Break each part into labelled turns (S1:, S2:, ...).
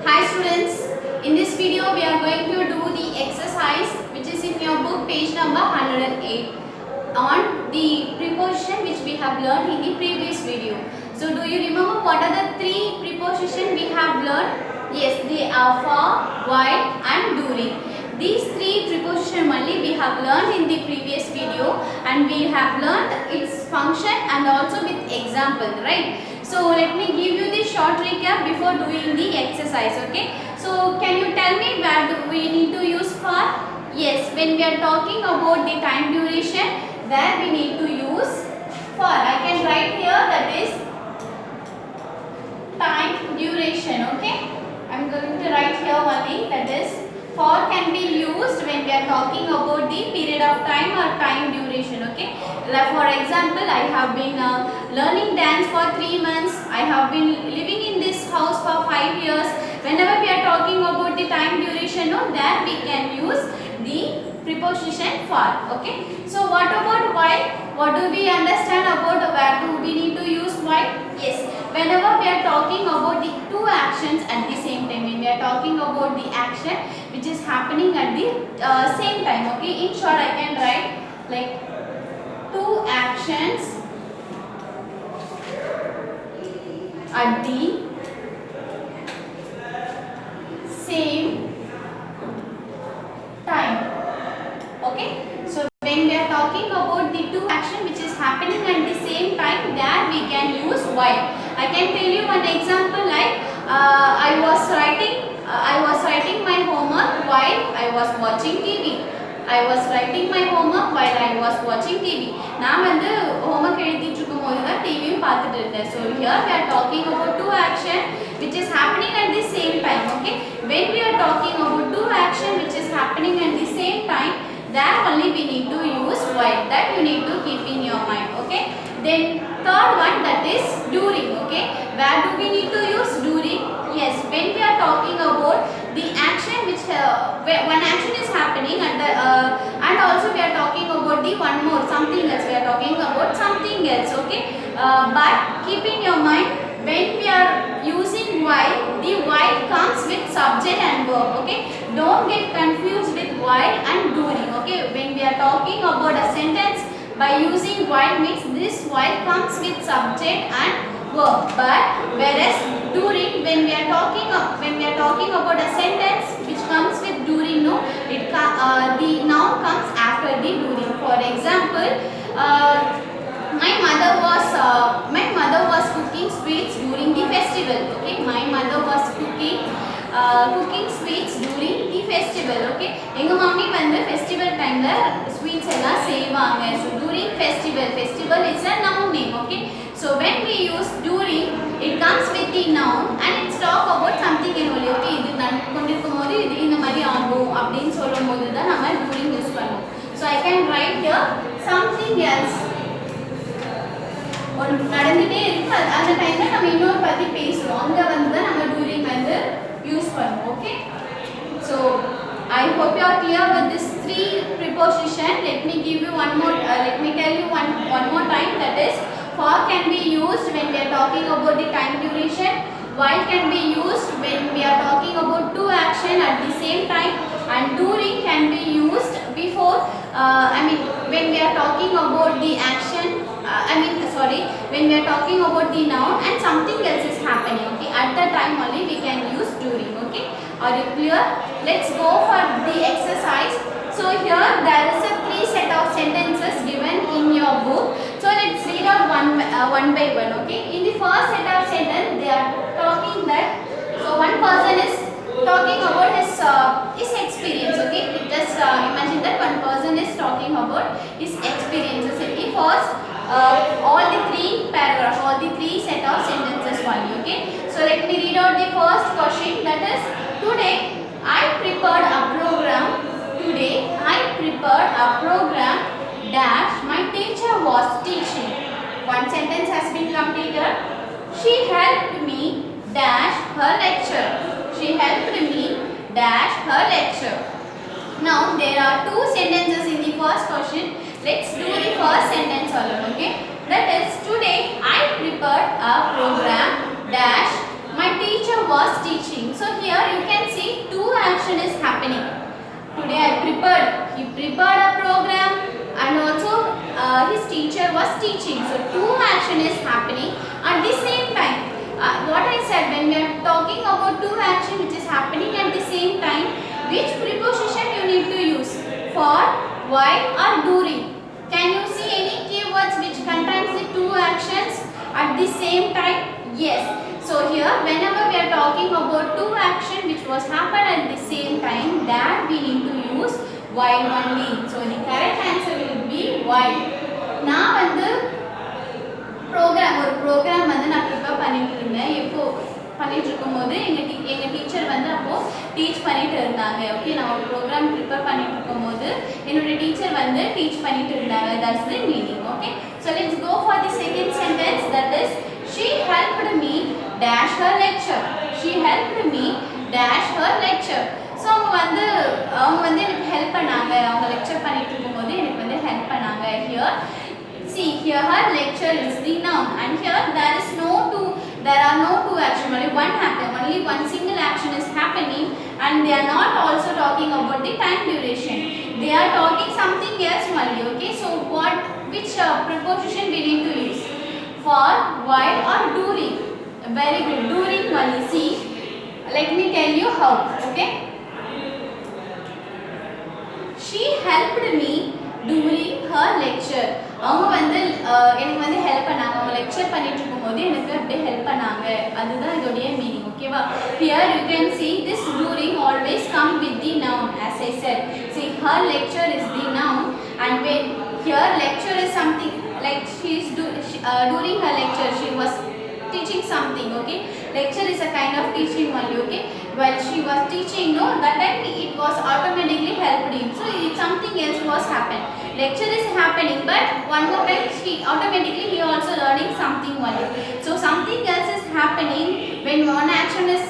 S1: Hi students, in this video we are going to do the exercise which is in your book page number 108 on the preposition which we have learned in the previous video. So do you remember what are the three prepositions we have learned? Yes, they are for, while and during. These three prepositions only we have learned in the previous video and we have learned its function and also with example, right? So let me give you the short recap before doing the exercise, okay? So can you tell me where do we need to use for? Yes, when we are talking about the time duration, there we need to use for. I can write here that is time duration, okay? I am going to write here only that is for can be used when we are talking about the period of time or time duration, okay? Like for example, I have been learning dance for 3 months. I have been living in this house for 5 years. Whenever we are talking about the time duration, no, there we can use the preposition for, okay? So what about while? What do we understand about where do we need to use while? Yes, whenever we are talking about the two actions at the same time, when we are talking about the action which is happening at the same time, okay? In short, I can write like two actions at the same time, okay? So when we are talking about the two action which is happening at the same time, there we can use while. I can tell you one example like I was writing my homework while I was watching TV. I was writing my homework while I was watching TV. நான் வந்து homework எழுதிட்டு இருக்கும்போது தான் டிவியும் பார்த்துட்டு இருந்தேன். So here we are talking about two action which is happening at the same time, okay? When we are talking about two action which is happening at the same time, there only we need to use while. That you need to keep in your mind, okay? Then third one, that is during, okay? Where do we need to use during? Yes, when we are talking about the action which one action is happening and and also we are talking about the one more something else. We are talking about something else, okay? But keep in your mind, when we are using while, the while comes with subject and verb, okay? Don't get confused with while and during, okay? When we are talking about a sentence, by using while means this while comes with subject and verb. But whereas during, when we are talking about a sentence which comes with during, no, the noun comes after the during. For example, my mother was cooking sweets during the festival, okay? My mother was cooking sweets during the festival, okay? எங்க mummy வந்து festival timeல sweets எல்லாம் செய்வாங்க. So during festival is a noun name, okay? So when we use during, it comes with the noun and it's talk about something and only, okay? இது கொண்டிருக்கும்போது இது இந்த மாதிரி ஆகும் அப்படினு சொல்லும்போது தான் நம்ம during யூஸ் பண்ணுவோம். So I can write here something else. ஒரு நடந்துட்டே இருக்கு, அந்த டைம்ல நம்ம இன்னொரு பத்தி பேசுறோம், அங்க வந்து தான் நம்ம during வந்து யூஸ் பண்ணுவோம், okay? So I hope you are clear with this three preposition. Let me give you one more let me tell you one more time, that is for can be used when we are talking about the time duration, while can be used when we are talking about two action at the same time, and during can be used before when we are talking about the action when we are talking about the noun and something else is happening, okay? At that time only we can use during, okay? Are you clear? Let's go for the exercise. So here there is a three set of sentences given in your book. So let's read out one by one, okay? In the first set of sentence, they are talking that, so one person is talking about his experience, okay? Just imagine that one person is talking about his experiences. In the first all the three set of sentences only, okay? So let me read out the first question, that is today I prepared a program dash my teacher was teaching. One sentence has been completed. She helped me dash her lecture. Now there are two sentences in the first question. Let's do the first sentence alone, okay? That is today I prepared a program dash my teacher was teaching. So here two action is happening at the same time. What I said, when we are talking about two action which is happening at the same time, which preposition you need to use? For, while or during. Can you see any keywords which contains the two actions at the same time? Yes. So here whenever we are talking about two action which was happened at the same time, there we need to use while only. So the correct answer will be while. நான் வந்து program வந்து நான் prepare பண்ணிட்டு இருந்தேன். எப்போ பண்ணிட்டு இருக்கும்போது எங்க டீச்சர் வந்து அப்போ டீச் பண்ணிட்டு இருந்தாங்க. ஓகே, நான் ஒரு ப்ரோக்ராம் ப்ரிப்பேர் பண்ணிட்டு இருக்கும்போது என்னோட டீச்சர் வந்து டீச் பண்ணிட்டு இருந்தாங்க. That's the meaning. Okay, so let's go for the second sentence, that is she helped me dash her lecture. She helped me dash her lecture. So அவங்க வந்து எனக்கு ஹெல்ப் பண்ணாங்க. அவங்க லெக்சர் பண்ணிட்டு இருக்கும்போது எனக்கு வந்து ஹெல்ப் பண்ணாங்க. Here see, here her lecture is the noun, and here there are no two action, only one single action is happening, and they are not also talking about the time duration. They are talking something else only. Okay, so which preposition we need to use? For, while or during? Very good, during only. See, let me tell you how. Okay, she helped me during her lecture. அவங்க வந்து எனக்கு வந்து help பண்ணாங்க. அவங்க lecture பண்ணிட்டு இருக்கும்போது எனக்கு அப்படியே ஹெல்ப் பண்ணாங்க. அதுதான் இதோடைய மீனிங். ஓகேவா? Here you can see this during always come with the noun, as I said. See, her lecture is the noun, and when here lecture is something like during her lecture she was teaching something. Okay, lecture is a kind of teaching only. Okay, while she was teaching, no, that time it was automatically helped him. So if something else was happened, lecture is happening, but one more time he also learning something only. So something else is happening when one action is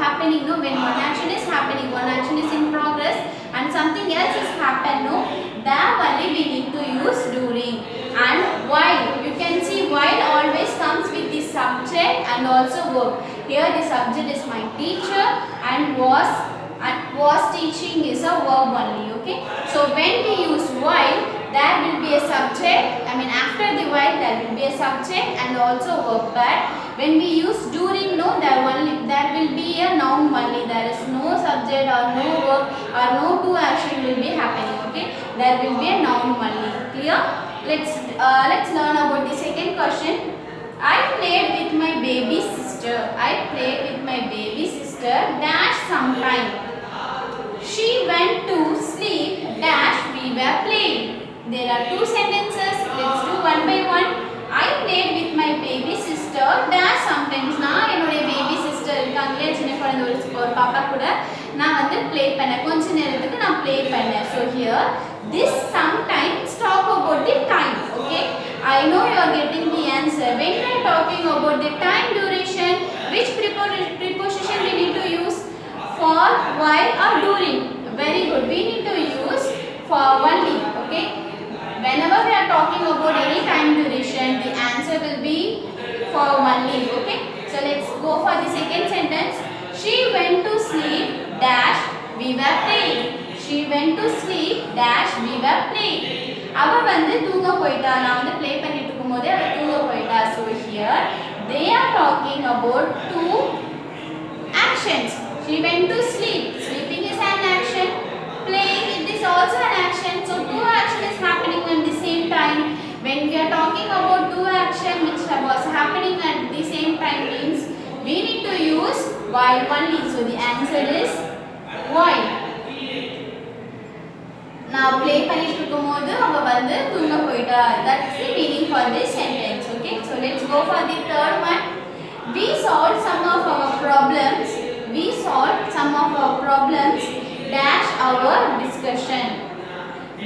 S1: happening. No, when one action is happening, one action is in progress, and something else is happened. No, there only we need to use during. And while, you can see while always comes with the subject and also verb. Here the subject is my teacher, and was teaching is a verb only. Okay, so when we use while, there will be a subject. After the while there will be a subject and also verb. But when we use during, no, there will be a noun only. There is no subject or no verb or no two action will be happening. Okay, there will be a noun only. Clear? Let's learn about the second question. I played with my baby sister. I played with my baby sister dash sometime. She went to sleep dash we were playing. There are two sentences. Let's do one by one. I played with my baby sister dash sometimes. நான் என்னோட baby sister இருக்காங்களே, சின்ன குழந்தை ஒரு பாப்பா கூட நான் வந்து ப்ளே பண்ணேன். கொஞ்ச நேரத்துக்கு நான் ப்ளே பண்ணேன். So here this sometimes talk about the time. Okay, I know you are getting the answer. When we are talking about the time duration, which preposition we need to use? For, while or during? Very good, we need to use for only. Okay, whenever we are talking about any time duration, the answer will be for only. Okay, so let's go for the second sentence. She went to sleep dash we were playing. She went to sleep dash we were playing. அவ வந்து தூங்க போயிட்டா. நான் வந்து play பண்ணிட்டு இருக்கும்போது அவ தூங்க போயிட்டா. So here they are talking about two actions. She went to sleep. Sleeping is an action. Playing, it is also an action. So two action is happening at the same time. When we are talking about two action which was happening at the same time, means we need to use while only. So the answer is while. Now play பண்ணிட்டு இருக்கும்போது அவ வந்து தூங்க போயிட்டா. That's the meaning for this sentence. Okay, so let's go for the third one. We solved some of our problems. We solved some of our problems dash our discussion.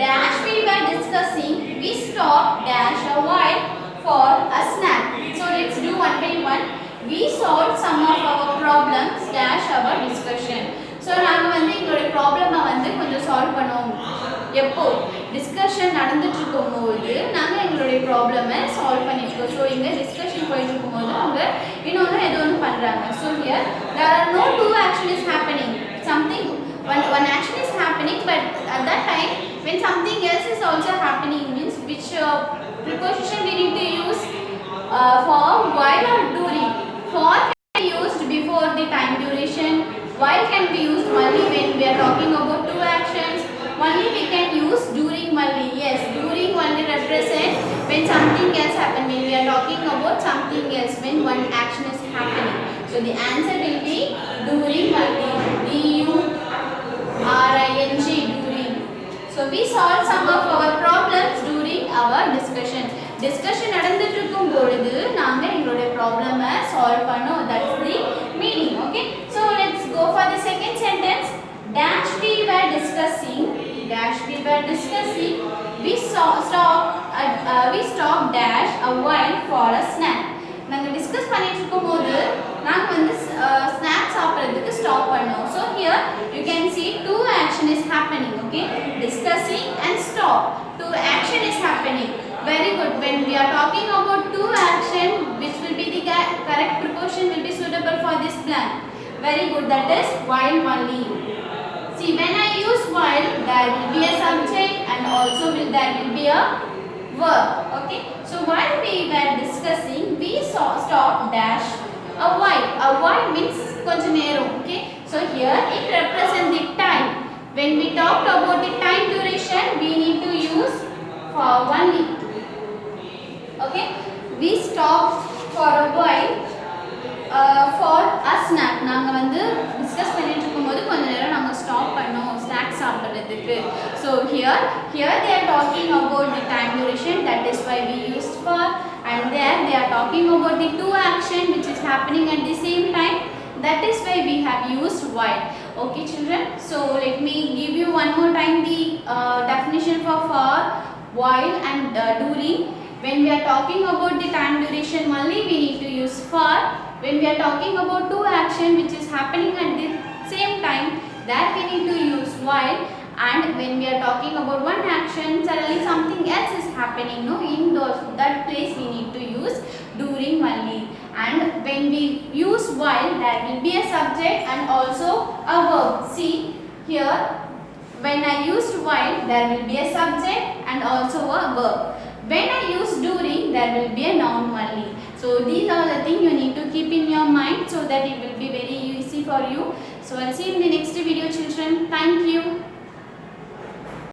S1: Dash we were discussing. We stopped dash a while for a snack. So let's do one by one. We solved some of our problems dash our discussion. So நாங்க வந்து எங்களோட ப்ராப்ளமை வந்து கொஞ்சம் solve பண்ணோம். எப்போ discussion நடந்துட்டு இருக்கும்போது நாங்கள் எங்களுடைய ப்ராப்ளமை சால்வ் பண்ணிட்டுருக்கோம். ஸோ இங்கே டிஸ்கஷன் போயிட்டு இருக்கும்போது அவங்க இன்னொன்று ஏதோ ஒன்று பண்ணுறாங்க. So here there are no two action is happening. Something one action is happening, but at that time when something else is also happening, means which preposition we need to use for while or during. For can be used before the time duration. While can be used only when we are talking about two actions. Only we can use during only. Yes, during only represent when something else happen. When we are talking about something else, when one action is happening. So the answer will be during only. D-U-R-I-N-G, during. So we solved some of our problems during our discussion. Discussion நடந்துட்டு இருக்கும் பொழுது நாங்க எங்களுடைய problem solve பண்ணோம். That's the meaning. Okay. So let's go for the second sentence. Dash we were discussing. Dash we were discussing. We stopped dash a while for a snack. நாங்க discuss பண்ணிட்டு இருக்கும்போது நாங்க வந்து ஸ்நாக்ஸ் சாப்பிடுறதுக்கு stop பண்ணோம். So here you can see two action is happening. Okay, discussing and stop. Two action is happening. Very good. When we are talking about two action, which will be the correct preposition will be suitable for this blank. Very good. That is while only. See, when I use while, there will be a subject and also there will be a verb. Okay. So while we were discussing, we stop dash a while. A while means konja neram. Okay. So here it represents the time. When we talked about the time duration, we need to use for only. Okay. We stopped for a while for a snack. நாங்க வந்து discuss பண்ணிட்டு இருக்கும்போது கொஞ்ச நேரம் நாங்க stop பண்ணோம் snacks சாப்பிடுறதுக்கு. So here they are talking about the time duration, that is why we used for, and there they are talking about the two action which is happening at the same time, that is why we have used while. Okay children, so let me give you one more time the definition for while and during. When we are talking about the time duration only, we need to use for. When we are talking about two action which is happening at the same time, that we need to use while. And when we are talking about one action, suddenly something else is happening, no, in that place we need to use during only. And when we use while, there will be a subject and also a verb. See here, when I used while, there will be a subject and also a verb. When I use during, there will be a noun only. So these are the things you need to keep in your mind so that it will be very easy for you. So I'll see you in the next video children. Thank you.